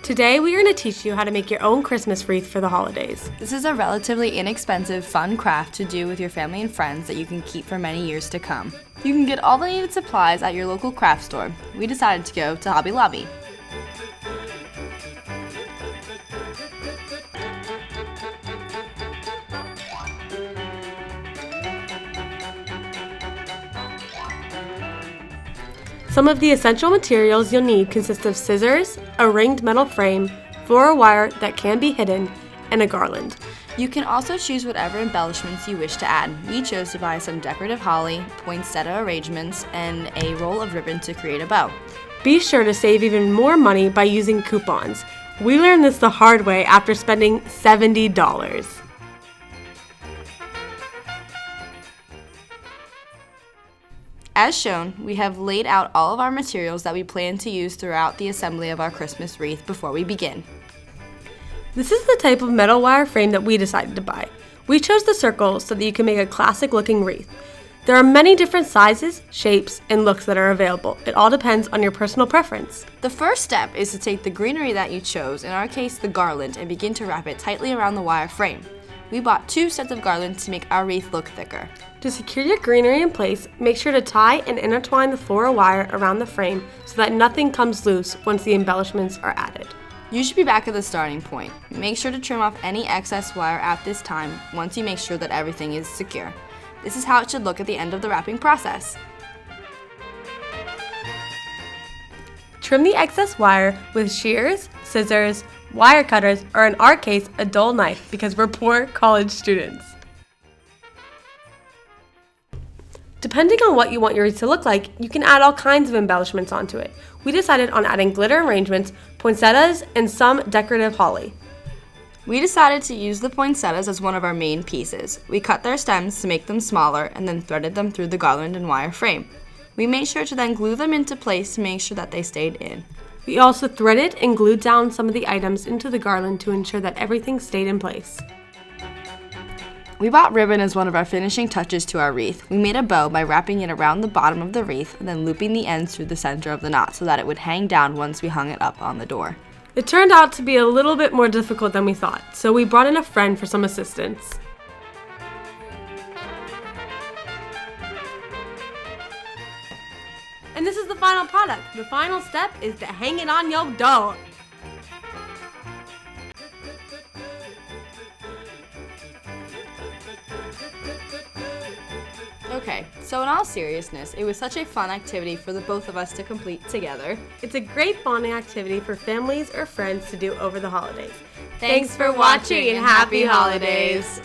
Today we are going to teach you how to make your own Christmas wreath for the holidays. This is a relatively inexpensive, fun craft to do with your family and friends that you can keep for many years to come. You can get all the needed supplies at your local craft store. We decided to go to Hobby Lobby. Some of the essential materials you'll need consist of scissors, a ringed metal frame, fluoro wire that can be hidden, and a garland. You can also choose whatever embellishments you wish to add. We chose to buy some decorative holly, poinsettia arrangements, and a roll of ribbon to create a bow. Be sure to save even more money by using coupons. We learned this the hard way after spending $70. As shown, we have laid out all of our materials that we plan to use throughout the assembly of our Christmas wreath before we begin. This is the type of metal wire frame that we decided to buy. We chose the circle so that you can make a classic looking wreath. There are many different sizes, shapes, and looks that are available. It all depends on your personal preference. The first step is to take the greenery that you chose, in our case the garland, and begin to wrap it tightly around the wire frame. We bought 2 sets of garlands to make our wreath look thicker. To secure your greenery in place, make sure to tie and intertwine the fluoro wire around the frame so that nothing comes loose once the embellishments are added. You should be back at the starting point. Make sure to trim off any excess wire at this time once you make sure that everything is secure. This is how it should look at the end of the wrapping process. Trim the excess wire with shears, scissors, wire cutters, or in our case, a dull knife because we're poor college students. Depending on what you want your wreath to look like, you can add all kinds of embellishments onto it. We decided on adding glitter arrangements, poinsettias, and some decorative holly. We decided to use the poinsettias as one of our main pieces. We cut their stems to make them smaller and then threaded them through the garland and wire frame. We made sure to then glue them into place to make sure that they stayed in. We also threaded and glued down some of the items into the garland to ensure that everything stayed in place. We bought ribbon as one of our finishing touches to our wreath. We made a bow by wrapping it around the bottom of the wreath and then looping the ends through the center of the knot so that it would hang down once we hung it up on the door. It turned out to be a little bit more difficult than we thought, so we brought in a friend for some assistance. And this is the final product. The final step is to hang it on your door. Okay, so in all seriousness, it was such a fun activity for the both of us to complete together. It's a great bonding activity for families or friends to do over the holidays. Thanks for watching and happy holidays!